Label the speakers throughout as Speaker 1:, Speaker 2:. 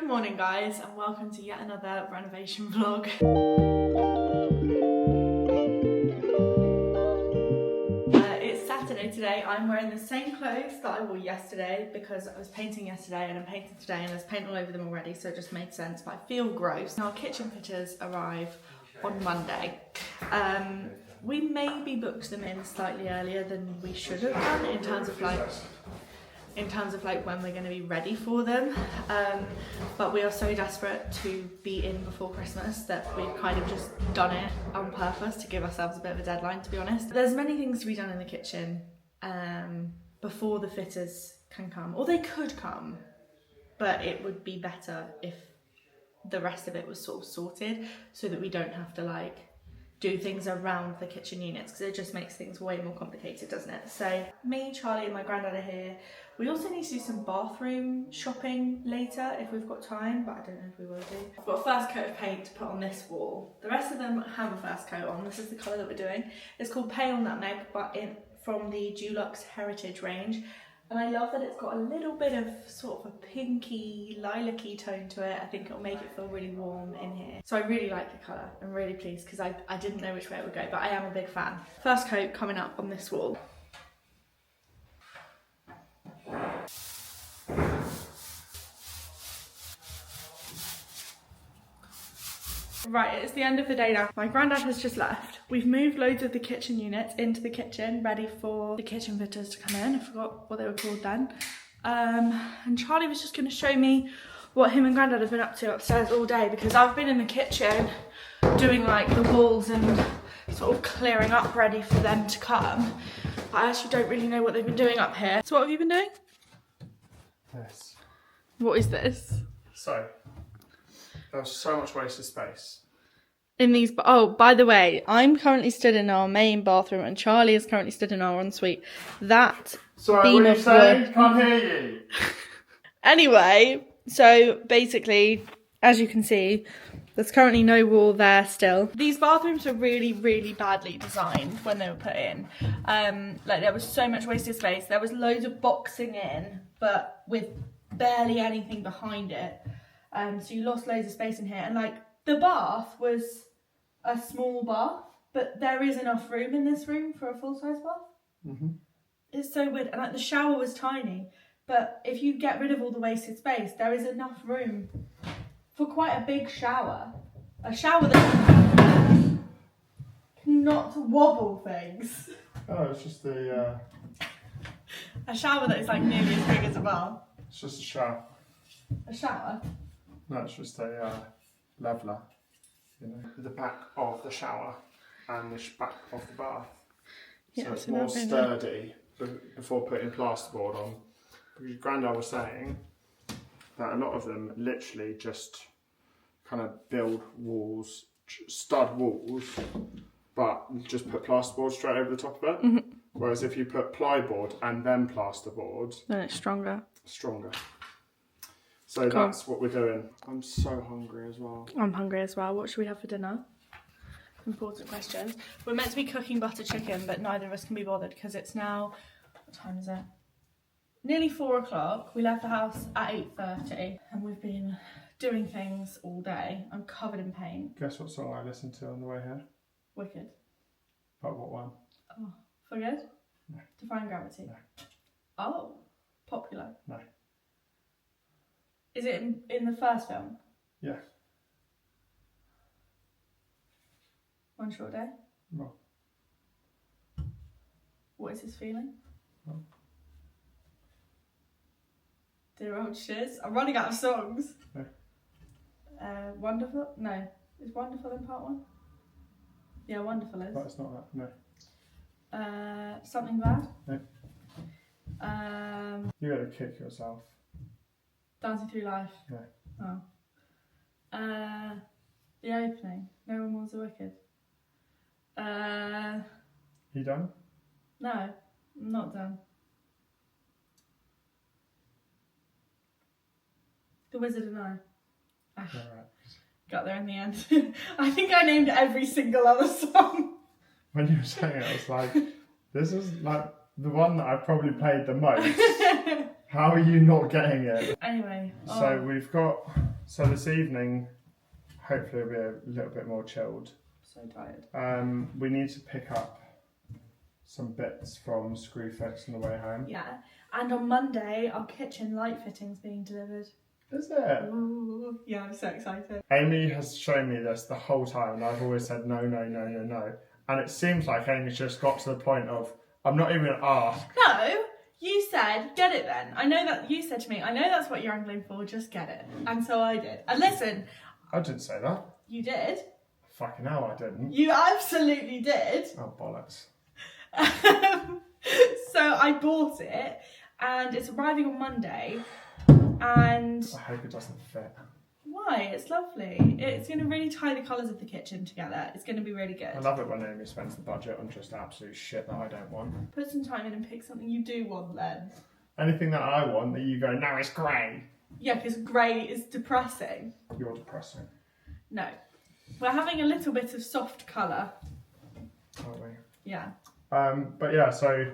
Speaker 1: Good morning guys, and welcome to yet another renovation vlog. It's Saturday today. I'm wearing the same clothes that I wore yesterday because I was painting yesterday and I'm painting today and there's paint all over them already, so it just made sense, but I feel gross. Our kitchen fitters arrive on Monday. We maybe booked them in slightly earlier than we should have done in terms of when we're going to be ready for them, but we are so desperate to be in before Christmas that we've kind of just done it on purpose to give ourselves a bit of a deadline, to be honest. There's many things to be done in the kitchen before the fitters can come, or they could come, but it would be better if the rest of it was sort of sorted so that we don't have to do things around the kitchen units, because it just makes things way more complicated, doesn't it? So me, Charlie and my granddad are here. We also need to do some bathroom shopping later if we've got time, but I don't know if we will do. I've got a first coat of paint to put on this wall. The rest of them have a first coat on. This is the colour that we're doing. It's called Pale Nutmeg, but from the Dulux Heritage range. And I love that it's got a little bit of sort of a pinky, lilac-y tone to it. I think it'll make it feel really warm in here. So I really like the colour. I'm really pleased because I didn't know which way it would go, but I am a big fan. First coat coming up on this wall. Right, it's the end of the day now. My granddad has just left. We've moved loads of the kitchen units into the kitchen, ready for the kitchen fitters to come in. I forgot what they were called then. And Charlie was just going to show me what him and granddad have been up to upstairs all day, because I've been in the kitchen doing the walls and sort of clearing up ready for them to come. But I actually don't really know what they've been doing up here. So what have you been doing?
Speaker 2: This.
Speaker 1: What is this?
Speaker 2: So, there was so much wasted space.
Speaker 1: In these, oh, by the way, I'm currently stood in our main bathroom and Charlie is currently stood in our ensuite. That
Speaker 2: Sorry,
Speaker 1: beam
Speaker 2: what are you
Speaker 1: of
Speaker 2: saying?
Speaker 1: wood.
Speaker 2: Can't hear you.
Speaker 1: Anyway, so basically, as you can see, there's currently no wall there still. These bathrooms were really, really badly designed when they were put in. There was so much wasted space. There was loads of boxing in, but with barely anything behind it. So you lost loads of space in here. And the bath was a small bath, but there is enough room in this room for a full-size bath.
Speaker 2: Mm-hmm.
Speaker 1: It's so weird. And the shower was tiny, but if you get rid of all the wasted space, there is enough room for quite a big shower. A shower that cannot wobble things.
Speaker 2: Oh, it's just the...
Speaker 1: A shower that is nearly as big as a bath.
Speaker 2: It's just a shower.
Speaker 1: A shower?
Speaker 2: No, it's just a leveller. The back of the shower and the back of the bath.
Speaker 1: Yeah,
Speaker 2: so it's more sturdy before putting plasterboard on. Because Grandad was saying that a lot of them literally just kind of build walls, stud walls, but just put plasterboard straight over the top of it. Mm-hmm. Whereas if you put plyboard and then plasterboard,
Speaker 1: then it's stronger.
Speaker 2: So cool. That's what we're doing. I'm so hungry as well.
Speaker 1: I'm hungry as well. What should we have for dinner? Important questions. We're meant to be cooking butter chicken, but neither of us can be bothered because it's now, what time is it? Nearly 4 o'clock. We left the house at 8:30 and we've been doing things all day. I'm covered in paint.
Speaker 2: Guess what song I listened to on the way here?
Speaker 1: Wicked.
Speaker 2: But what one?
Speaker 1: Oh, For Good?
Speaker 2: No.
Speaker 1: Defying Gravity?
Speaker 2: No.
Speaker 1: Oh, Popular?
Speaker 2: No.
Speaker 1: Is it in the first film?
Speaker 2: Yeah.
Speaker 1: One Short Day?
Speaker 2: No.
Speaker 1: What is this feeling?
Speaker 2: No.
Speaker 1: Dear Old Shiz? I'm running out of songs.
Speaker 2: No.
Speaker 1: Wonderful? No. Is Wonderful in part 1? Yeah, Wonderful is.
Speaker 2: But it's not that, no.
Speaker 1: Something Bad?
Speaker 2: No. You gotta kick yourself.
Speaker 1: Dancing Through Life?
Speaker 2: No.
Speaker 1: Oh. The Opening? No One Mourns the Wicked?
Speaker 2: You done?
Speaker 1: No, I'm not done. The Wizard and I.
Speaker 2: Alright.
Speaker 1: Got there in the end. I think I named every single other song.
Speaker 2: When you were saying it, I was like, this is the one that I've probably played the most. How are you not getting it?
Speaker 1: Anyway.
Speaker 2: So we've got, so this evening, hopefully it'll be a little bit more chilled.
Speaker 1: So tired.
Speaker 2: We need to pick up some bits from Screwfix on the way home.
Speaker 1: Yeah. And on Monday, our kitchen light fitting's being delivered.
Speaker 2: Is it?
Speaker 1: Ooh, yeah, I'm so excited.
Speaker 2: Amy has shown me this the whole time and I've always said no, no, no, no, no. And it seems like Amy's just got to the point of, I'm not even going to ask.
Speaker 1: No, you said, get it then. I know that, you said to me, I know that's what you're angling for, just get it. And so I did. And listen.
Speaker 2: I didn't say that.
Speaker 1: You did.
Speaker 2: Fucking hell, I didn't.
Speaker 1: You absolutely did.
Speaker 2: Oh, bollocks.
Speaker 1: So I bought it and it's arriving on Monday. And
Speaker 2: I hope it doesn't fit.
Speaker 1: why? It's lovely. It's going to really tie the colours of the kitchen together. It's going to be really good.
Speaker 2: I love it when Amy spends the budget on just absolute shit that I don't want.
Speaker 1: Put some time in and pick something you do want then.
Speaker 2: Anything that I want that you go, no, it's grey.
Speaker 1: Yeah, because grey is depressing.
Speaker 2: You're depressing.
Speaker 1: No. We're having a little bit of soft colour.
Speaker 2: Aren't we?
Speaker 1: Yeah.
Speaker 2: But yeah, so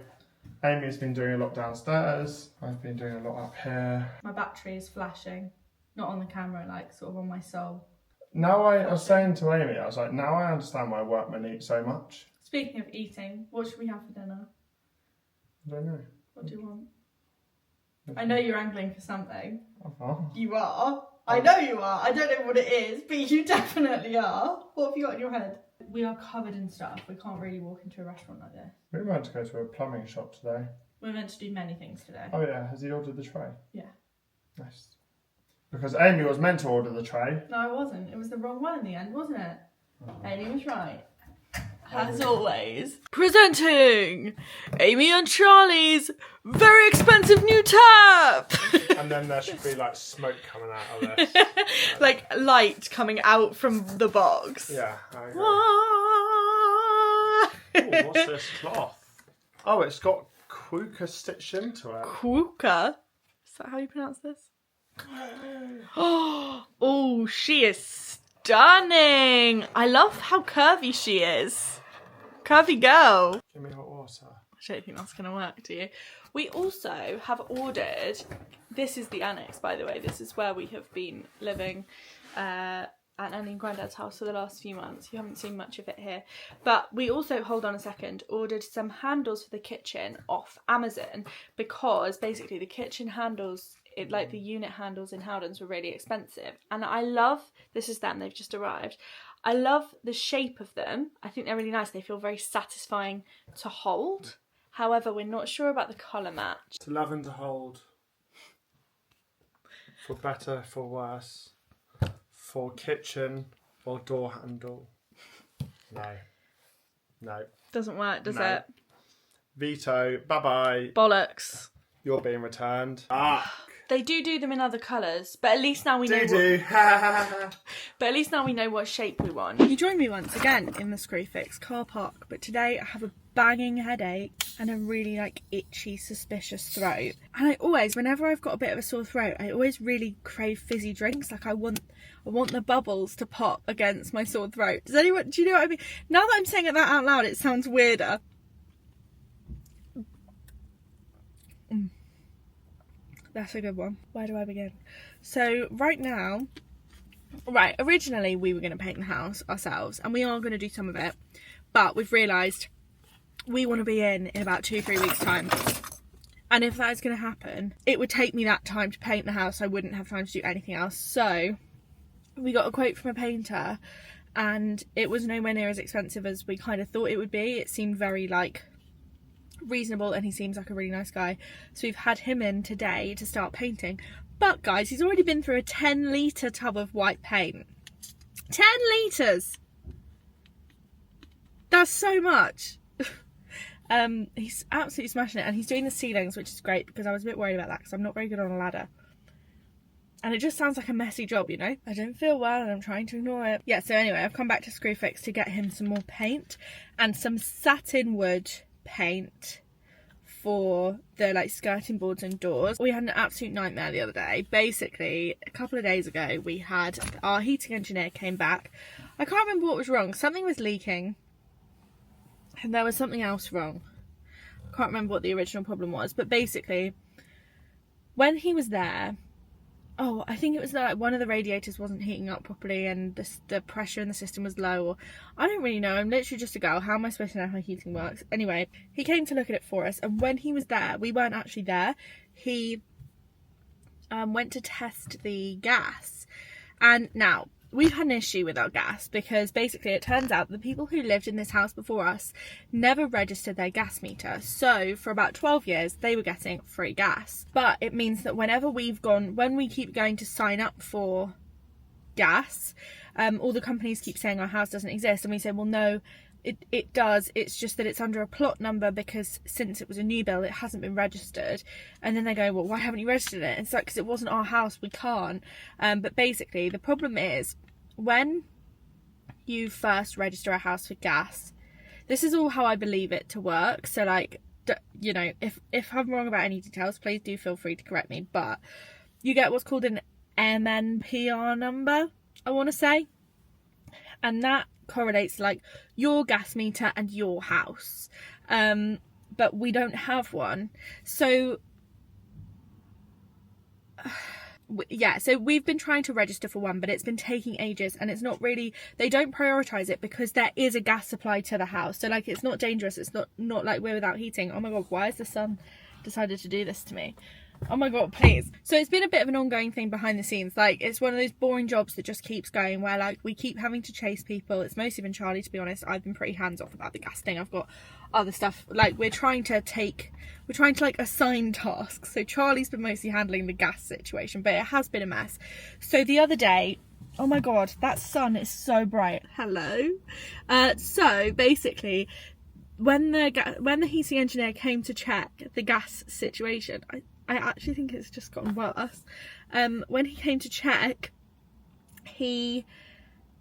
Speaker 2: Amy's been doing a lot downstairs. I've been doing a lot up here.
Speaker 1: My battery is flashing. Not on the camera, like sort of on my soul.
Speaker 2: Now I was saying to Amy, I was like, now I understand why workmen eat so much.
Speaker 1: Speaking of eating, what should we have for dinner?
Speaker 2: I don't know.
Speaker 1: What do you want? I know you're angling for something.
Speaker 2: Uh-huh.
Speaker 1: You are. I know you are. I don't know what it is, but you definitely are. What have you got in your head? We are covered in stuff. We can't really walk into a restaurant like this.
Speaker 2: We were meant to go to a plumbing shop today.
Speaker 1: We're meant to do many things today.
Speaker 2: Oh yeah, has he ordered the tray?
Speaker 1: Yeah.
Speaker 2: Nice. Because Amy was meant to order the tray.
Speaker 1: No, I wasn't. It was the wrong one in the end, wasn't it? Amy was right. As always. Presenting Amy and Charlie's very expensive new tap!
Speaker 2: And then there should be like smoke coming out of this.
Speaker 1: Like light coming out from the box.
Speaker 2: Yeah. Okay.
Speaker 1: Ooh,
Speaker 2: What's this cloth? Oh, it's got Quooka stitched into it.
Speaker 1: Quooka? Is that how you pronounce this? Oh, she is stunning. I love how curvy she is. Curvy girl.
Speaker 2: Give me hot water.
Speaker 1: I don't think that's going to work, do you? We also have ordered, this is the annex, by the way. This is where we have been living at Annie and Grandad's house for the last few months. You haven't seen much of it here. But we also, hold on a second, ordered some handles for the kitchen off Amazon because basically the kitchen handles, like the unit handles in Howdens were really expensive. And I love, this is them, they've just arrived. I love the shape of them. I think they're really nice. They feel very satisfying to hold. However, we're not sure about the colour match.
Speaker 2: To love and to hold. For better, for worse. For kitchen or door handle. No. No.
Speaker 1: Doesn't work, does
Speaker 2: No.
Speaker 1: it?
Speaker 2: Veto. Bye-bye.
Speaker 1: Bollocks.
Speaker 2: You're being returned. Ah.
Speaker 1: They do them in other colours, but at least now we know. But at least now we know what shape we want. You joined me once again in the Screwfix car park, but today I have a banging headache and a really like itchy, suspicious throat. And I always, whenever I've got a bit of a sore throat, I always really crave fizzy drinks. Like I want the bubbles to pop against my sore throat. Do you know what I mean? Now that I'm saying it that out loud, it sounds weirder. That's a good one. Where do I begin? So originally we were going to paint the house ourselves and we are going to do some of it, but we've realised we want to be in about 2-3 weeks time, and if that is going to happen, it would take me that time to paint the house. I wouldn't have time to do anything else. So we got a quote from a painter and it was nowhere near as expensive as we kind of thought it would be. It seemed very like reasonable and he seems like a really nice guy, so we've had him in today to start painting. But guys, he's already been through a 10-litre tub of white paint. 10 litres! That's so much. He's absolutely smashing it, and he's doing the ceilings, which is great because I was a bit worried about that because I'm not very good on a ladder. And it just sounds like a messy job, you know? I don't feel well and I'm trying to ignore it. Yeah, so anyway, I've come back to Screwfix to get him some more paint and some satin wood paint for the like skirting boards and doors. We had an absolute nightmare the other day. Basically, a couple of days ago, we had our heating engineer came back. I can't remember what was wrong. Something was leaking and there was something else wrong. I can't remember what the original problem was, but basically when he was there, oh, I think it was like one of the radiators wasn't heating up properly and the pressure in the system was low, or I don't really know. I'm literally just a girl. How am I supposed to know how heating works? Anyway, he came to look at it for us, and when he was there, we weren't actually there. He went to test the gas, and now we've had an issue with our gas because basically it turns out the people who lived in this house before us never registered their gas meter. So for about 12 years they were getting free gas, but it means that when we keep going to sign up for gas, all the companies keep saying our house doesn't exist, and we say, well, no, it does. It's just that it's under a plot number because since it was a new build it hasn't been registered. And then they go, well, why haven't you registered it? It's like, because it wasn't our house, we can't. But basically the problem is when you first register a house for gas, this is all how I believe it to work, so like, you know, if I'm wrong about any details, please do feel free to correct me, but you get what's called an MNPR number, I want to say, and that correlates like your gas meter and your house, but we don't have one. So yeah, so we've been trying to register for one, but it's been taking ages, and it's not really, they don't prioritize it because there is a gas supply to the house, so like it's not dangerous, it's not like we're without heating. Oh my god, why has the sun decided to do this to me? Oh my god, please. So it's been a bit of an ongoing thing behind the scenes. Like, it's one of those boring jobs that just keeps going, where like we keep having to chase people. It's mostly been Charlie, to be honest. I've been pretty hands off about the gas thing. I've got other stuff, like we're trying to like assign tasks. So Charlie's been mostly handling the gas situation, but it has been a mess. So the other day, oh my god, that sun is so bright. Hello. So basically, when the heating engineer came to check the gas situation, I actually think it's just gotten worse. When he came to check, he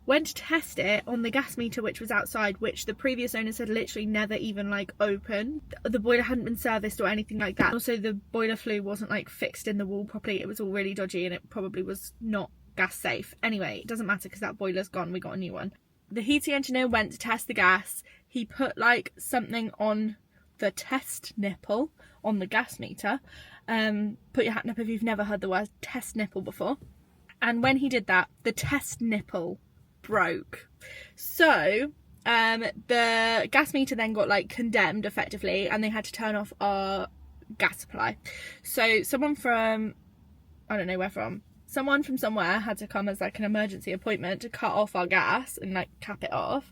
Speaker 1: went to test it on the gas meter which was outside, which the previous owners had literally never even like opened. The boiler hadn't been serviced or anything like that. Also, the boiler flue wasn't like fixed in the wall properly. It was all really dodgy and it probably was not gas safe. Anyway, it doesn't matter because that boiler's gone. We got a new one. The heating engineer went to test the gas. He put like something on the test nipple on the gas meter. Put your hand up if you've never heard the word test nipple before. And when he did that, the test nipple broke. So the gas meter then got like condemned effectively, and they had to turn off our gas supply. So someone from, I don't know where from, someone from somewhere had to come as like an emergency appointment to cut off our gas and like cap it off.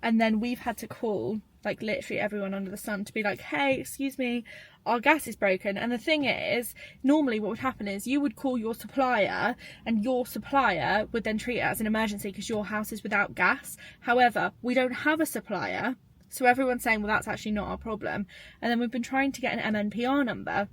Speaker 1: And then we've had to call like literally everyone under the sun to be like, hey, excuse me, our gas is broken. And the thing is, normally what would happen is you would call your supplier, and your supplier would then treat it as an emergency because your house is without gas. However, we don't have a supplier, so everyone's saying, well, that's actually not our problem. And then we've been trying to get an MNPR number,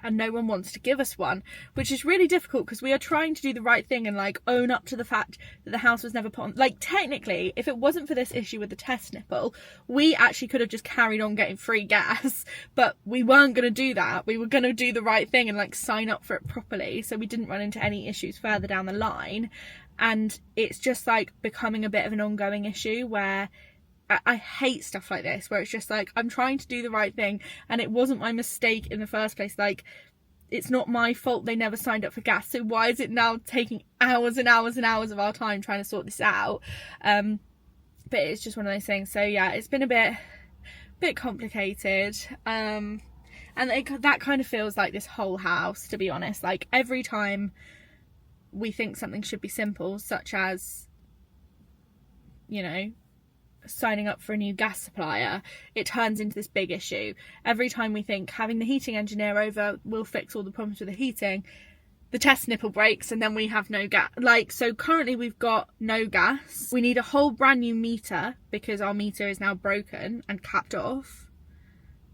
Speaker 1: and no one wants to give us one, which is really difficult because we are trying to do the right thing and like own up to the fact that the house was never put on. Like, technically, if it wasn't for this issue with the test nipple, we actually could have just carried on getting free gas, but we weren't going to do that. We were going to do the right thing and like sign up for it properly, so we didn't run into any issues further down the line. And it's just like becoming a bit of an ongoing issue where I hate stuff like this, where it's just like, I'm trying to do the right thing and it wasn't my mistake in the first place. Like, it's not my fault they never signed up for gas, so why is it now taking hours and hours and hours of our time trying to sort this out? But it's just one of those things. So yeah, it's been a bit complicated, and that kind of feels like this whole house, to be honest. Like, every time we think something should be simple, such as, you know, signing up for a new gas supplier, it turns into this big issue. Every time we think having the heating engineer over will fix all the problems with the heating, the test nipple breaks and then we have no gas. Like, so currently we've got no gas. We need a whole brand new meter because our meter is now broken and capped off,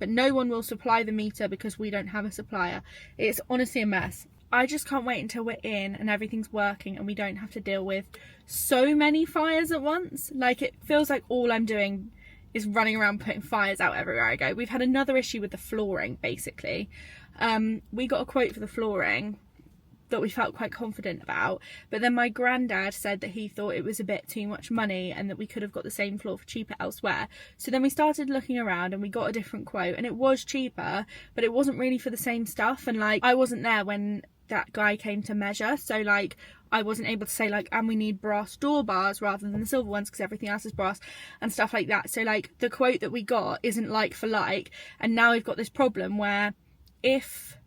Speaker 1: but no one will supply the meter because we don't have a supplier. It's honestly a mess. I just can't wait until we're in and everything's working and we don't have to deal with so many fires at once. Like, it feels like all I'm doing is running around putting fires out everywhere I go. We've had another issue with the flooring, basically. We got a quote for the flooring that we felt quite confident about. But then my granddad said that he thought it was a bit too much money and that we could have got the same floor for cheaper elsewhere. So then we started looking around and we got a different quote, and it was cheaper, but it wasn't really for the same stuff. And like, I wasn't there when that guy came to measure, so like I wasn't able to say like, and we need brass door bars rather than the silver ones because everything else is brass and stuff like that. So like the quote that we got isn't like for like, and now we've got this problem where if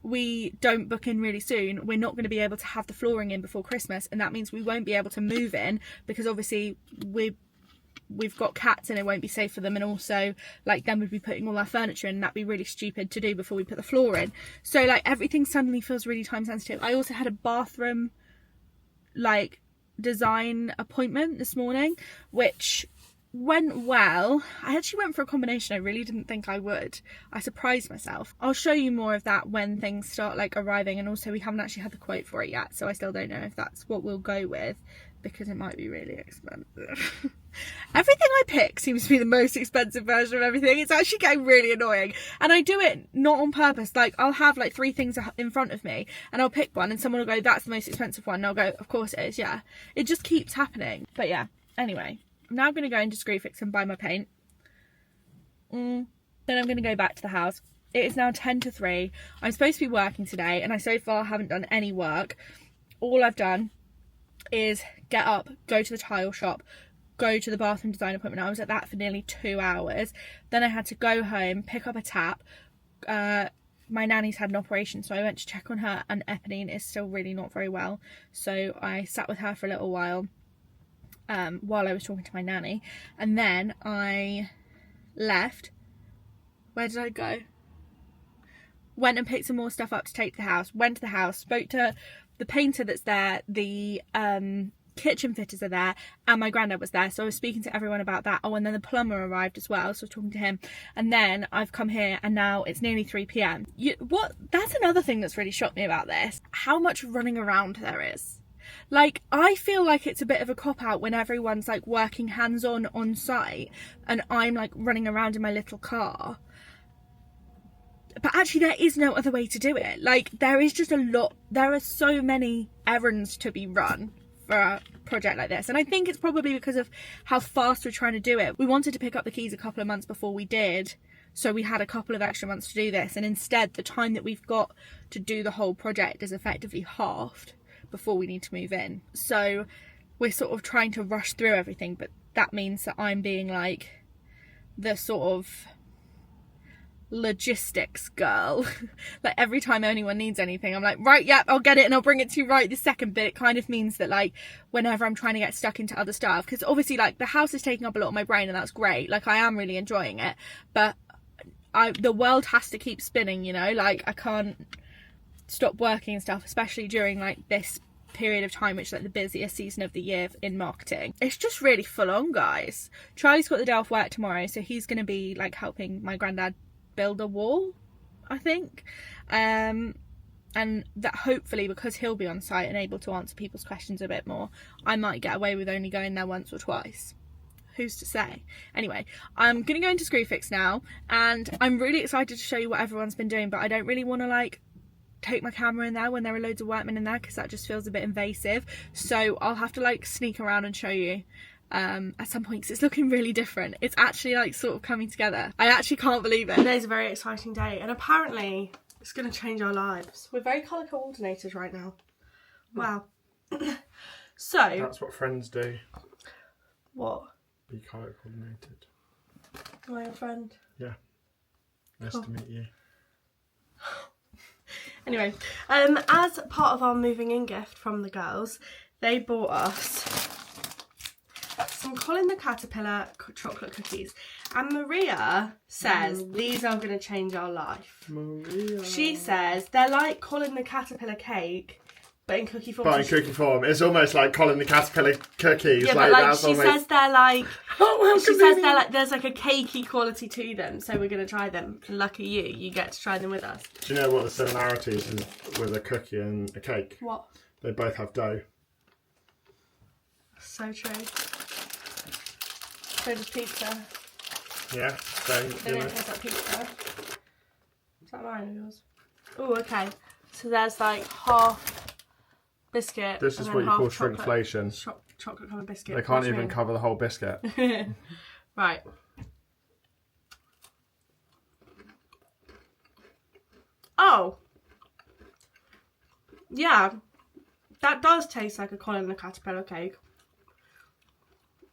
Speaker 1: we don't book in really soon, we're not going to be able to have the flooring in before Christmas, and that means we won't be able to move in because obviously we've got cats and it won't be safe for them, and also like then we'd be putting all our furniture in and that'd be really stupid to do before we put the floor in. So like everything suddenly feels really time sensitive. I also had a bathroom like design appointment this morning, which went well. I actually went for a combination I really didn't think I would. I surprised myself. I'll show you more of that when things start like arriving, and also we haven't actually had the quote for it yet, so I still don't know if that's what we'll go with because it might be really expensive. Everything I pick seems to be the most expensive version of everything. It's actually getting really annoying, and I do it not on purpose. Like I'll have like 3 things in front of me and I'll pick one and someone will go, that's the most expensive one, and I'll go, of course it is, yeah. It just keeps happening. But yeah, anyway, I'm now going to go into Screwfix and buy my paint. Then I'm going to go back to the house. It is now 10 to 3. I'm supposed to be working today and I so far haven't done any work. All I've done is get up, go to the tile shop, go to the bathroom design appointment. I was at that for nearly 2 hours. Then I had to go home, pick up a tap. My nanny's had an operation, so I went to check on her, and Eponine is still really not very well. So I sat with her for a little while I was talking to my nanny, and then I left. Where did I go? Went and picked some more stuff up to take to the house. Went to the house, spoke to the painter that's there, the kitchen fitters are there, and my granddad was there, so I was speaking to everyone about that. Oh, and then the plumber arrived as well, so I was talking to him. And then I've come here and now it's nearly 3 p.m. That's another thing that's really shocked me about this, how much running around there is. Like, I feel like it's a bit of a cop-out when everyone's like working hands-on on site and I'm like running around in my little car. But actually there is no other way to do it. Like, there is just a lot, there are so many errands to be run for a project like this, and I think it's probably because of how fast we're trying to do it. We wanted to pick up the keys a couple of months before we did, so we had a couple of extra months to do this, and instead the time that we've got to do the whole project is effectively halved before we need to move in. So we're sort of trying to rush through everything, but that means that I'm being like the sort of logistics girl. Like every time anyone needs anything, I'm like, right, yep, I'll get it and I'll bring it to you right this second. But it kind of means that like whenever I'm trying to get stuck into other stuff, because obviously like the house is taking up a lot of my brain and that's great, like I am really enjoying it, but the world has to keep spinning, you know, like I can't stop working and stuff, especially during like this period of time, which is like the busiest season of the year in marketing. It's just really full on, guys. Charlie's got the day off work tomorrow, so he's going to be like helping my granddad build a wall, I think, and that hopefully, because he'll be on site and able to answer people's questions a bit more, I might get away with only going there once or twice. Who's to say? Anyway, I'm gonna go into Screwfix now, and I'm really excited to show you what everyone's been doing, but I don't really want to like take my camera in there when there are loads of workmen in there because that just feels a bit invasive. So I'll have to like sneak around and show you at some point because it's looking really different. It's actually like sort of coming together. I actually can't believe it. Today's a very exciting day, and apparently it's going to change our lives. We're very colour coordinated right now. Wow. So
Speaker 2: that's what friends do.
Speaker 1: What?
Speaker 2: Be colour coordinated.
Speaker 1: Am I your friend?
Speaker 2: Yeah. Nice to meet you.
Speaker 1: Anyway, as part of our moving in gift from the girls, they bought us some Colin the Caterpillar chocolate cookies, and Maria says these are going to change our life. Maria. She says they're like Colin the Caterpillar cake, but in cookie form.
Speaker 2: But in cookie form, it's almost like Colin the Caterpillar cookies.
Speaker 1: Yeah,
Speaker 2: like,
Speaker 1: but like she says they're like. She says they're like there's like a cakey quality to them, so we're going to try them. Lucky you, you get to try them with us.
Speaker 2: Do you know what the similarities is with a cookie and a cake?
Speaker 1: What?
Speaker 2: They both have dough.
Speaker 1: So true. So does pizza.
Speaker 2: Yeah, so
Speaker 1: they don't taste like pizza. Is that mine or yours? Oh, okay.
Speaker 3: So there's like half biscuit.
Speaker 2: This is
Speaker 3: and
Speaker 2: what
Speaker 3: then
Speaker 2: you call
Speaker 3: half chocolate-
Speaker 2: shrinkflation.
Speaker 3: Chocolate coloured biscuit.
Speaker 2: They can't
Speaker 3: What's
Speaker 2: even
Speaker 3: wrong?
Speaker 2: cover the whole biscuit.
Speaker 3: Right. Oh. Yeah. That does taste like a collar and a caterpillar cake.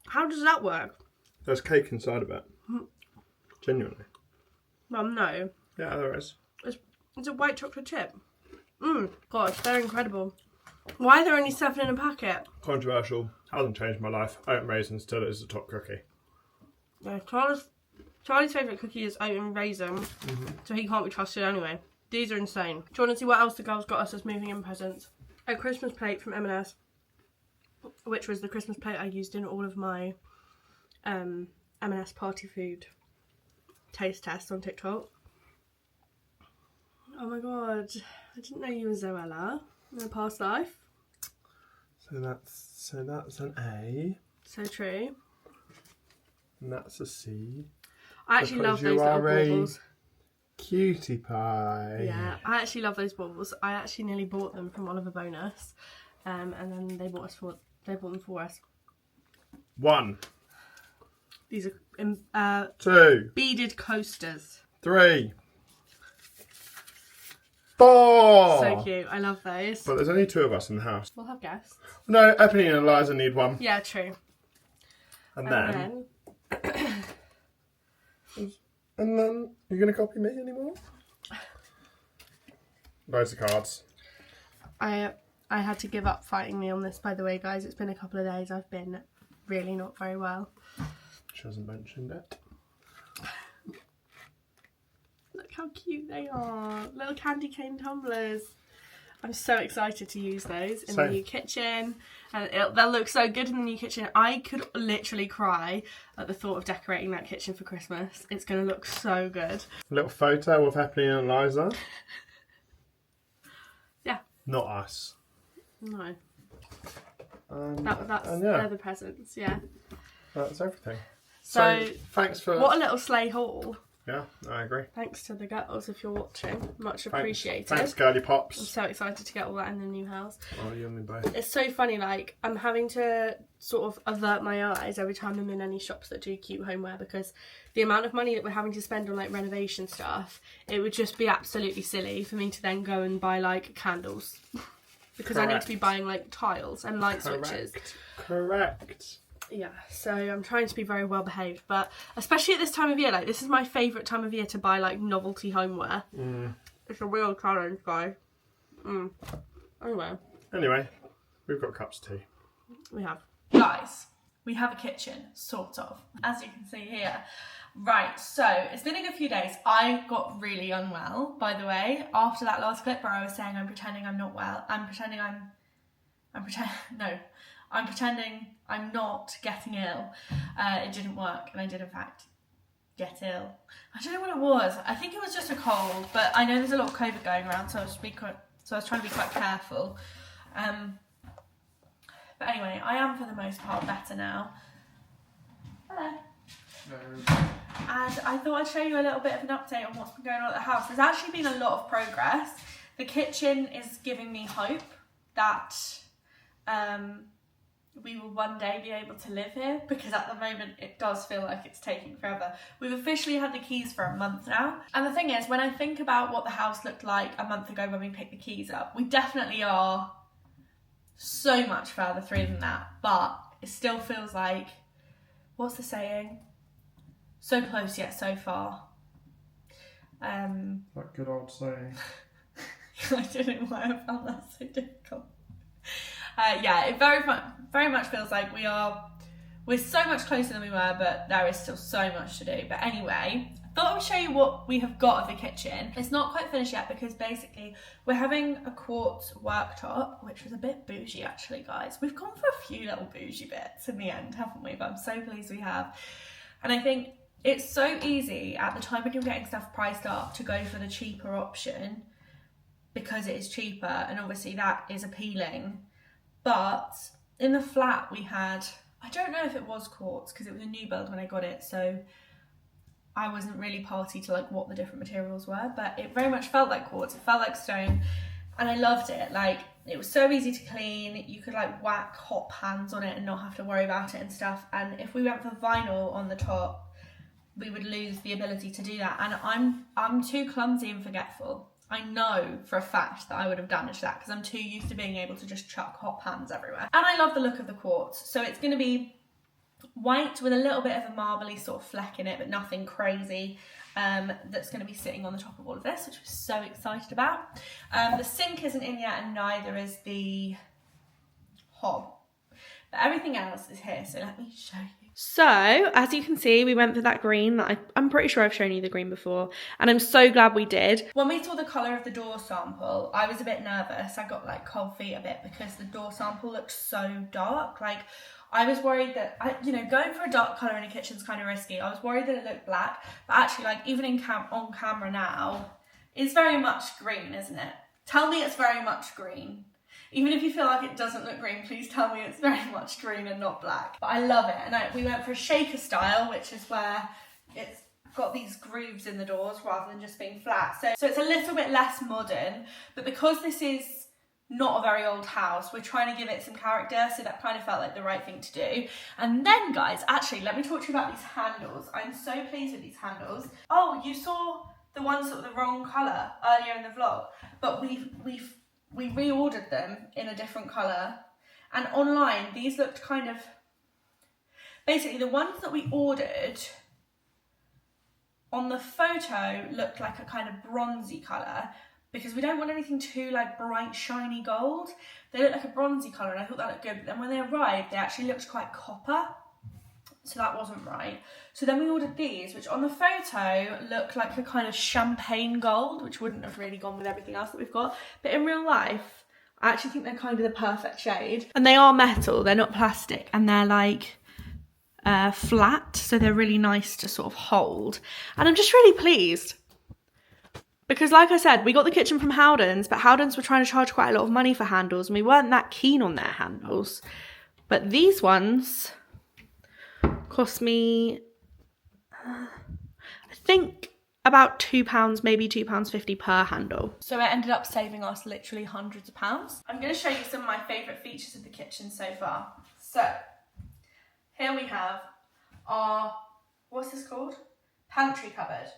Speaker 3: How does that work?
Speaker 2: There's cake inside of it. Genuinely.
Speaker 3: Well, no.
Speaker 2: Yeah, there is.
Speaker 3: It's a white chocolate chip. Gosh, they're incredible. Why are there only 7 in a packet?
Speaker 2: Controversial. Hasn't changed my life. Oat and raisin still is the top cookie.
Speaker 3: Yeah, Charlie's favourite cookie is oat and raisin, so he can't be trusted anyway. These are insane. Do you want to see what else the girls got us as moving in presents? A Christmas plate from M&S, which was the Christmas plate I used in all of my M&S party food taste tests on TikTok. Oh my god, I didn't know you were Zoella in a past life.
Speaker 2: So that's an A.
Speaker 3: So true.
Speaker 2: And that's a C.
Speaker 3: I actually love
Speaker 2: Because
Speaker 3: those
Speaker 2: you
Speaker 3: little
Speaker 2: are a
Speaker 3: baubles.
Speaker 2: cutie pie.
Speaker 3: Yeah, I actually love those baubles. I actually nearly bought them from Oliver Bonus, and then they bought them for us.
Speaker 2: 1,
Speaker 3: These are
Speaker 2: 2,
Speaker 3: beaded coasters.
Speaker 2: 3, 4.
Speaker 3: So cute. I love those.
Speaker 2: But there's only 2 of us in the house.
Speaker 3: We'll have guests.
Speaker 2: No, Eponine and Eliza need one.
Speaker 3: Yeah, true.
Speaker 2: And then you're gonna copy me anymore? Loads of cards.
Speaker 3: I had to give up fighting me on this, by the way, guys. It's been a couple of days. I've been really not very well.
Speaker 2: She hasn't mentioned it.
Speaker 3: Look how cute they are. Little candy cane tumblers. I'm so excited to use those in the new kitchen. And they'll look so good in the new kitchen. I could literally cry at the thought of decorating that kitchen for Christmas. It's going to look so good.
Speaker 2: A little photo of Eponine and Eliza.
Speaker 3: Yeah.
Speaker 2: Not us.
Speaker 3: No.
Speaker 2: And
Speaker 3: They're the presents, yeah.
Speaker 2: That's everything.
Speaker 3: So
Speaker 2: thanks for...
Speaker 3: What a little sleigh haul.
Speaker 2: Yeah, I agree.
Speaker 3: Thanks to the girls if you're watching. Much appreciated.
Speaker 2: Thanks, girly
Speaker 3: I'm
Speaker 2: pops.
Speaker 3: so excited to get all that in the new house.
Speaker 2: Oh, you and me both.
Speaker 3: It's so funny, like, I'm having to sort of avert my eyes every time I'm in any shops that do cute homeware, because the amount of money that we're having to spend on, like, renovation stuff, it would just be absolutely silly for me to then go and buy, like, candles. Because I need to be buying, like, tiles and light switches.
Speaker 2: Correct.
Speaker 3: Yeah, so I'm trying to be very well behaved, but especially at this time of year, like, this is my favourite time of year to buy, like, novelty homeware. It's a real challenge, guys. Anyway,
Speaker 2: we've got cups of tea.
Speaker 3: we have.
Speaker 1: Guys, we have a kitchen, sort of, as you can see here. Right, so it's been a good few days. I got really unwell, by the way, after that last clip where I was saying I'm pretending I'm not well. I'm pretending I'm not getting ill. It didn't work, and I did in fact get ill. I don't know what it was. I think it was just a cold, but I know there's a lot of COVID going around, so I was trying to be quite careful. But anyway, I am for the most part better now. Hello.
Speaker 2: No.
Speaker 1: And I thought I'd show you a little bit of an update on what's been going on at the house. There's actually been a lot of progress. The kitchen is giving me hope that we will one day be able to live here, because at the moment it does feel like it's taking forever. We've officially had the keys for a month now. And the thing is, when I think about what the house looked like a month ago when we picked the keys up, we definitely are so much further through than that, but it still feels like, what's the saying? So close yet so far.
Speaker 2: That good old saying.
Speaker 1: I don't know why I found that so difficult. Yeah, it very much feels like we're so much closer than we were, but there is still so much to do. But anyway, I thought I would show you what we have got of the kitchen. It's not quite finished yet, because basically we're having a quartz worktop, which was a bit bougie actually, guys. We've gone for a few little bougie bits in the end, haven't we? But I'm so pleased we have. And I think it's so easy at the time when you're getting stuff priced up to go for the cheaper option, because it is cheaper, and obviously that is appealing. But in the flat we had, I don't know if it was quartz because it was a new build when I got it, so I wasn't really party to like what the different materials were, but it very much felt like quartz, it felt like stone, And I loved it. Like, it was so easy to clean. You could like whack hot pans on it and not have to worry about it and stuff. And if we went for vinyl on the top, we would lose the ability to do that. And I'm too clumsy and forgetful. I know for a fact that I would have damaged that because I'm too used to being able to just chuck hot pans everywhere. And I love the look of the quartz. So it's going to be white with a little bit of a marbly sort of fleck in it, but nothing crazy. That's going to be sitting on the top of all of this, which we're so excited about. The sink isn't in yet, and neither is the hob. But everything else is here, so let me show you. So, as you can see, we went for that green. I'm pretty sure I've shown you the green before, and I'm so glad we did. When we saw the colour of the door sample, I was a bit nervous. I got like cold feet a bit because the door sample looked so dark. Like, I was worried that, going for a dark colour in a kitchen is kind of risky. I was worried that it looked black, but actually, like, even on camera now, it's very much green, isn't it? Tell me it's very much green. Even if you feel like it doesn't look green, please tell me it's very much green and not black. But I love it. And we went for a shaker style, which is where it's got these grooves in the doors rather than just being flat. So it's a little bit less modern, but because this is not a very old house, we're trying to give it some character, so that kind of felt like the right thing to do. And then, guys, actually, let me talk to you about these handles. I'm so pleased with these handles. Oh, you saw the ones that were the wrong colour earlier in the vlog, but we reordered them in a different colour. And online, these looked kind of... Basically, the ones that we ordered on the photo looked like a kind of bronzy colour, because we don't want anything too like bright shiny gold. They look like a bronzy colour, and I thought that looked good, but then when they arrived they actually looked quite copper, so that wasn't right. So then we ordered these, which on the photo look like a kind of champagne gold, which wouldn't have really gone with everything else that we've got, but in real life I actually think they're kind of the perfect shade. And they are metal, they're not plastic, and they're like flat, so they're really nice to sort of hold. And I'm just really pleased. Because like I said, we got the kitchen from Howdens, but Howdens were trying to charge quite a lot of money for handles, and we weren't that keen on their handles. But these ones cost me, I think, about £2, maybe £2.50 per handle. So it ended up saving us literally hundreds of pounds. I'm going to show you some of my favourite features of the kitchen so far. So, here we have our, what's this called? Pantry cupboard.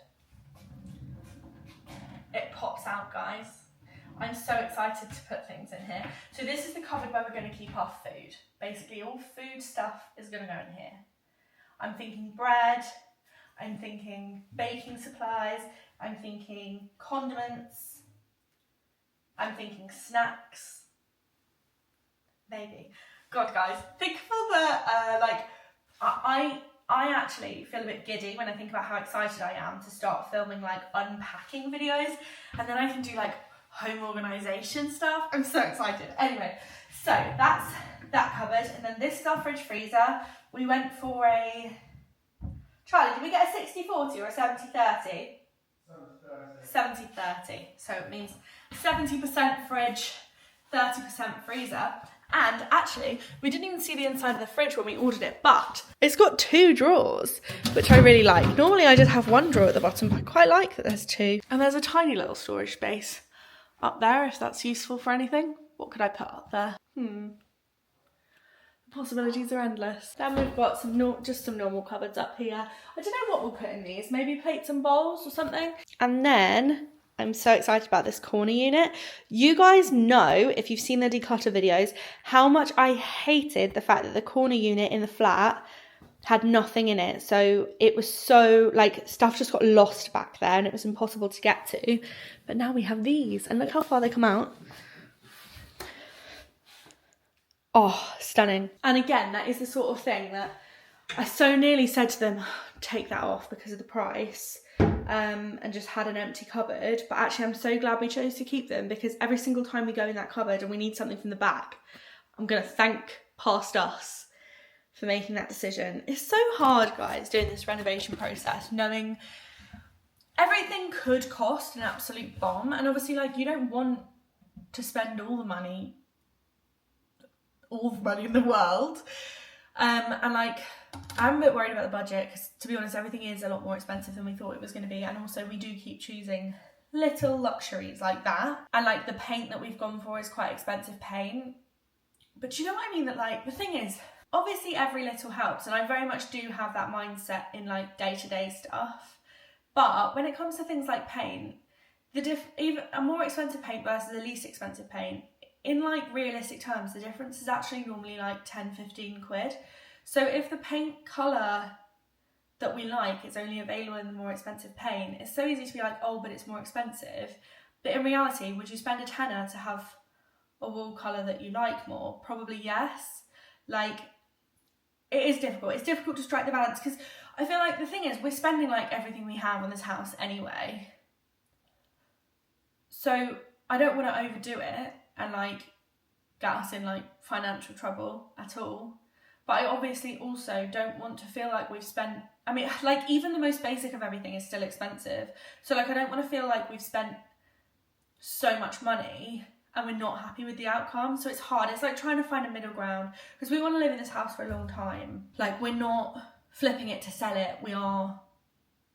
Speaker 1: It pops out, guys. I'm so excited to put things in here. So this is the cupboard where we're going to keep our food. Basically, all food stuff is going to go in here. I'm thinking bread, I'm thinking baking supplies, I'm thinking condiments, I'm thinking snacks, maybe. God, guys, think of all the, I actually feel a bit giddy when I think about how excited I am to start filming like unpacking videos, and then I can do like home organisation stuff. I'm so excited. Anyway, so that's that cupboard, and then this is our fridge freezer. We went for a, Charlie, did we get a 60-40 or a 70-30? 70-30. So it means 70% fridge, 30% freezer. And actually, we didn't even see the inside of the fridge when we ordered it, but it's got 2 drawers, which I really like. Normally I just have 1 drawer at the bottom, but I quite like that there's 2. And there's a tiny little storage space up there, if that's useful for anything. What could I put up there? The possibilities are endless. Then we've got just some normal cupboards up here. I don't know what we'll put in these, maybe plates and bowls or something. And then I'm so excited about this corner unit. You guys know, if you've seen the declutter videos, how much I hated the fact that the corner unit in the flat had nothing in it. So it was so, like, stuff just got lost back there and it was impossible to get to. But now we have these, and look how far they come out. Oh, stunning. And again, that is the sort of thing that I so nearly said to them, take that off because of the price. And just had an empty cupboard, but actually I'm so glad we chose to keep them, because every single time we go in that cupboard and we need something from the back, I'm gonna thank past us for making that decision. It's so hard, guys, doing this renovation process, knowing everything could cost an absolute bomb, and obviously, like, you don't want to spend all the money in the world, and like, I'm a bit worried about the budget because, to be honest, everything is a lot more expensive than we thought it was going to be, and also we do keep choosing little luxuries like that. And like the paint that we've gone for is quite expensive paint. But you know what I mean? That like, the thing is, obviously every little helps, and I very much do have that mindset in like day-to-day stuff. But when it comes to things like paint, even a more expensive paint versus a least expensive paint, in like realistic terms, the difference is actually normally like 10-15 quid. So if the paint colour that we like is only available in the more expensive paint, it's so easy to be like, oh, but it's more expensive. But in reality, would you spend a tenner to have a wall colour that you like more? Probably yes. Like, it is difficult. It's difficult to strike the balance, because I feel like the thing is, we're spending like everything we have on this house anyway. So I don't want to overdo it and like get us in like financial trouble at all. But I obviously also don't want to feel like we've spent, I mean, like even the most basic of everything is still expensive. So like I don't want to feel like we've spent so much money and we're not happy with the outcome. So it's hard. It's like trying to find a middle ground, because we want to live in this house for a long time. Like, we're not flipping it to sell it. We are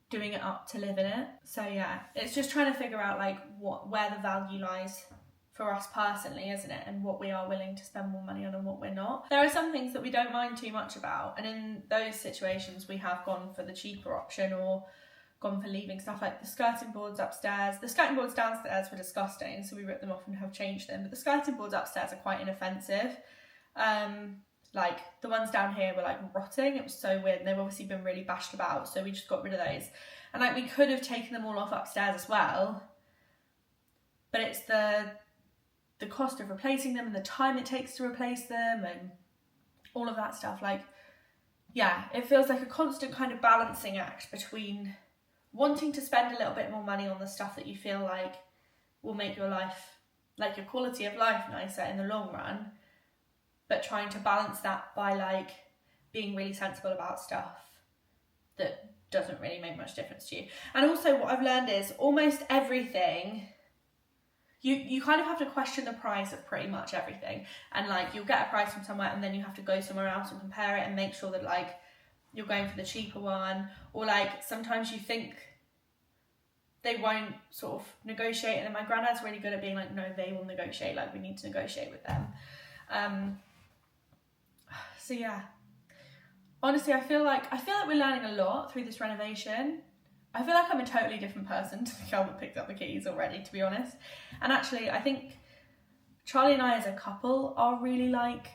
Speaker 1: doing it up to live in it. So yeah, it's just trying to figure out like where the value lies for us personally, isn't it? And what we are willing to spend more money on and what we're not. There are some things that we don't mind too much about, and in those situations we have gone for the cheaper option or gone for leaving stuff like the skirting boards upstairs. The skirting boards downstairs were disgusting, so we ripped them off and have changed them. But the skirting boards upstairs are quite inoffensive. Like the ones down here were like rotting. It was so weird, and they've obviously been really bashed about, so we just got rid of those. And like we could have taken them all off upstairs as well, but it's the cost of replacing them and the time it takes to replace them and all of that stuff. Like, yeah, it feels like a constant kind of balancing act between wanting to spend a little bit more money on the stuff that you feel like will make your life, like your quality of life, nicer in the long run, but trying to balance that by like being really sensible about stuff that doesn't really make much difference to you. And also what I've learned is almost everything, you kind of have to question the price of pretty much everything. And like you'll get a price from somewhere and then you have to go somewhere else and compare it and make sure that like you're going for the cheaper one. Or like sometimes you think they won't sort of negotiate, and then my granddad's really good at being like, no, they will negotiate, like we need to negotiate with them. So yeah, honestly, I feel like we're learning a lot through this renovation. I feel like I'm a totally different person to the girl that picked up the keys already, to be honest. And actually, I think Charlie and I as a couple are really like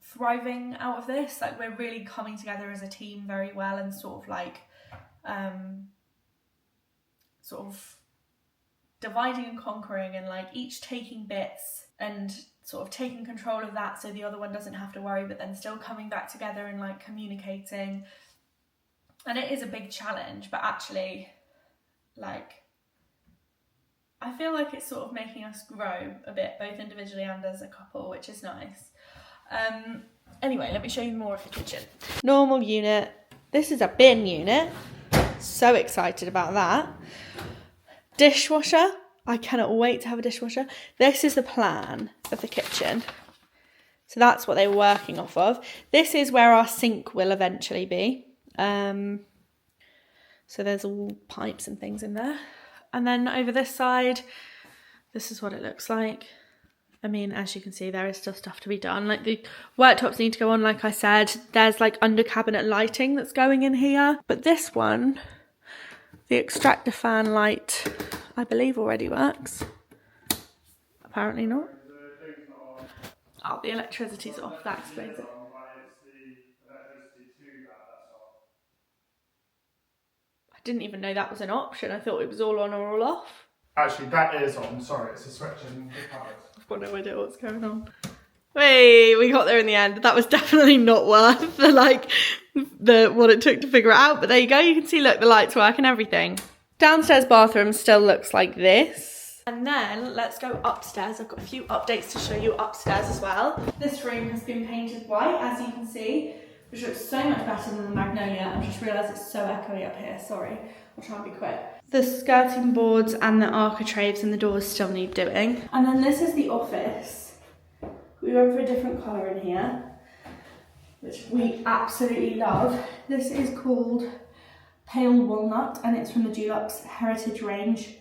Speaker 1: thriving out of this. Like we're really coming together as a team very well, and sort of like sort of dividing and conquering, and like each taking bits and sort of taking control of that so the other one doesn't have to worry, but then still coming back together and like communicating. And it is a big challenge, but actually like I feel like it's sort of making us grow a bit, both individually and as a couple, which is nice. Anyway, let me show you more of the kitchen. Normal unit. This is a bin unit. So excited about that. Dishwasher. I cannot wait to have a dishwasher. This is the plan of the kitchen. So that's what they were working off of. This is where our sink will eventually be. So there's all pipes and things in there. And then over this side, this is what it looks like. I mean, as you can see, there is still stuff to be done. Like the worktops need to go on, like I said. There's like under cabinet lighting that's going in here. But this one, the extractor fan light, I believe already works. Apparently not. Oh, the electricity's off. That explains it. I didn't even know that was an option. I thought it was all on or all off.
Speaker 2: Actually, that is on. Sorry, it's a switch in the cupboard.
Speaker 1: I've got no idea what's going on. Hey, we got there in the end. That was definitely not worth the what it took to figure it out. But there you go. You can see, look, the lights work and everything. Downstairs bathroom still looks like this. And then let's go upstairs. I've got a few updates to show you upstairs as well. This room has been painted white, as you can see, which looks so much better than the magnolia. I've just realised it's so echoey up here. Sorry, I'll try and be quick. The skirting boards and the architraves and the doors still need doing. And then this is the office. We went for a different colour in here, which we absolutely love. This is called Pale Walnut, and it's from the Dulux Heritage range.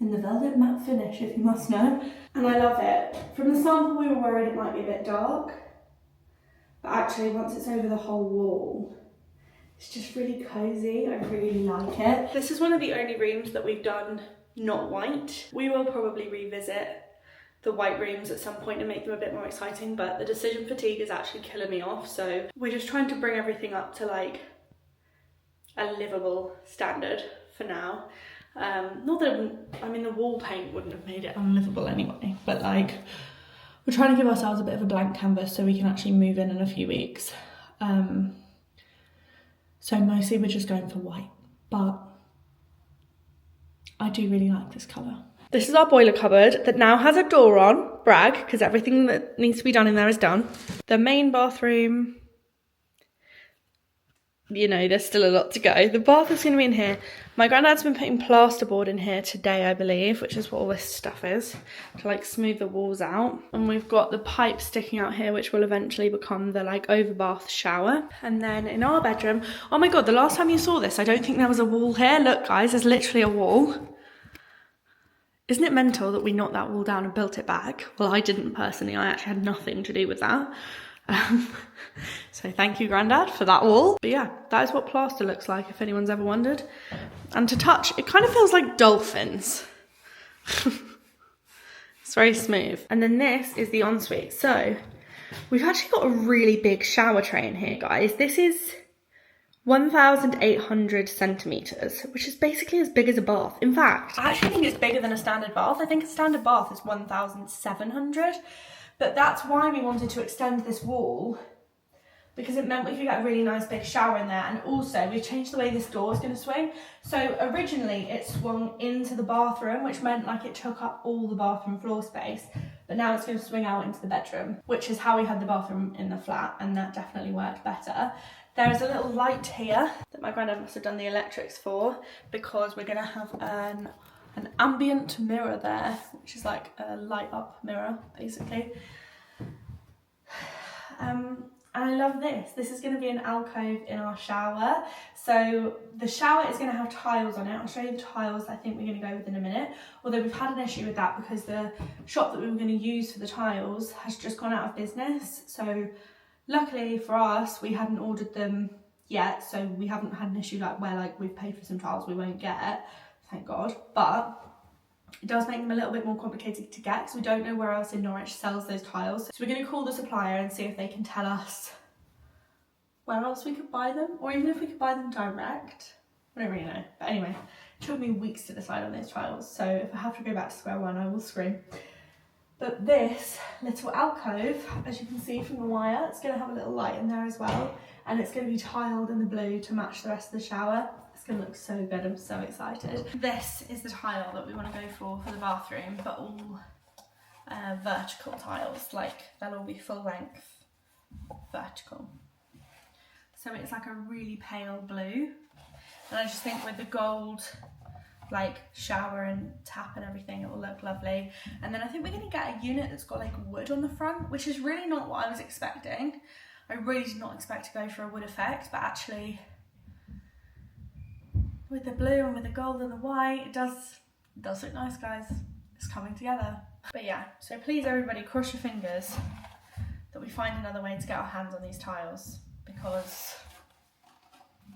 Speaker 1: in the velvet matte finish, if you must know. And I love it. From the sample we were worried it might be a bit dark, but actually once it's over the whole wall, it's just really cozy. I really like it. This is one of the only rooms that we've done not white. We will probably revisit the white rooms at some point and make them a bit more exciting, but the decision fatigue is actually killing me off. So we're just trying to bring everything up to like a livable standard for now. Not that it wouldn't, I mean the wall paint wouldn't have made it unlivable anyway, but like we're trying to give ourselves a bit of a blank canvas so we can actually move in a few weeks. So mostly we're just going for white, but I do really like this colour. This is our boiler cupboard that now has a door on, brag, because everything that needs to be done in there is done. The main bathroom, you know, there's still a lot to go. The bath is going to be in here. My granddad's been putting plasterboard in here today, I believe, which is what all this stuff is, to like smooth the walls out. And we've got the pipe sticking out here, which will eventually become the like overbath shower. And then in our bedroom, oh my God, the last time you saw this, I don't think there was a wall here. Look guys, there's literally a wall. Isn't it mental that we knocked that wall down and built it back? Well, I didn't personally, I actually had nothing to do with that. So thank you, Grandad, for that wall. But yeah, that is what plaster looks like, if anyone's ever wondered. And to touch, it kind of feels like dolphins. It's very smooth. And then this is the ensuite. So we've actually got a really big shower tray in here, guys. This is 1,800 centimetres, which is basically as big as a bath. In fact, I actually think it's bigger than a standard bath. I think a standard bath is 1,700. But that's why we wanted to extend this wall, because it meant we could get a really nice big shower in there. And also we've changed the way this door is going to swing. So originally it swung into the bathroom, which meant like it took up all the bathroom floor space, but now it's going to swing out into the bedroom, which is how we had the bathroom in the flat, and that definitely worked better. There is a little light here that my granddad must have done the electrics for, because we're going to have an ambient mirror there, which is like a light up mirror basically. And I love this. This is going to be an alcove in our shower. So the shower is going to have tiles on it. I'll show you the tiles I think we're going to go with in a minute. Although we've had an issue with that because the shop that we were going to use for the tiles has just gone out of business. So luckily for us, we hadn't ordered them yet. So we haven't had an issue like where like we've paid for some tiles we won't get. Thank God. But it does make them a little bit more complicated to get because we don't know where else in Norwich sells those tiles. So we're going to call the supplier and see if they can tell us where else we could buy them, or even if we could buy them direct. I don't really know. But anyway, it took me weeks to decide on those tiles. So if I have to go back to square one, I will scream. But this little alcove, as you can see from the wire, it's going to have a little light in there as well. And it's going to be tiled in the blue to match the rest of the shower. It's going to look so good, I'm so excited. This is the tile that we want to go for the bathroom, but all vertical tiles, like they'll all be full length vertical. So it's like a really pale blue. And I just think with the gold like shower and tap and everything, it will look lovely. And then I think we're going to get a unit that's got like wood on the front, which is really not what I was expecting. I really did not expect to go for a wood effect, but actually with the blue and with the gold and the white, it does look nice, guys. It's coming together. But yeah, so please everybody cross your fingers that we find another way to get our hands on these tiles, because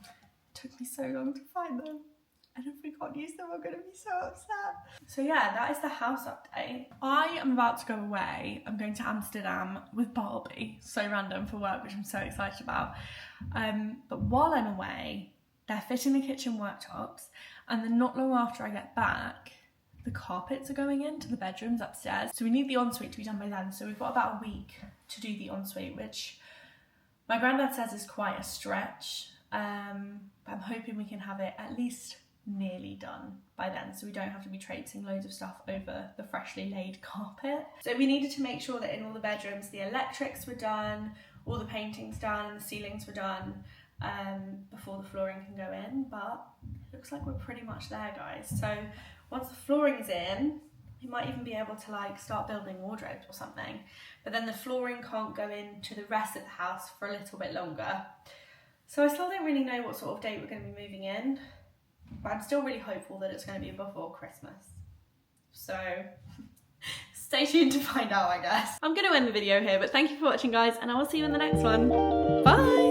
Speaker 1: it took me so long to find them. And if we can't use them, I'm going to be so upset. So yeah, that is the house update. I am about to go away. I'm going to Amsterdam with Barbie. So random for work, which I'm so excited about. But while I'm away, they're fitting the kitchen worktops. And then not long after I get back, the carpets are going into the bedrooms upstairs. So we need the ensuite to be done by then. So we've got about a week to do the ensuite, which my granddad says is quite a stretch. But I'm hoping we can have it at least nearly done by then, so we don't have to be traipsing loads of stuff over the freshly laid carpet. So we needed to make sure that in all the bedrooms the electrics were done, all the painting's done, and the ceilings were done before the flooring can go in, but it looks like we're pretty much there, guys. So once the flooring's in, we might even be able to like start building wardrobes or something, but then the flooring can't go into the rest of the house for a little bit longer. So I still don't really know what sort of date we're going to be moving in, but I'm still really hopeful that it's going to be before Christmas. So stay tuned to find out, I guess. I'm going to end the video here, but thank you for watching, guys, and I will see you in the next one. Bye!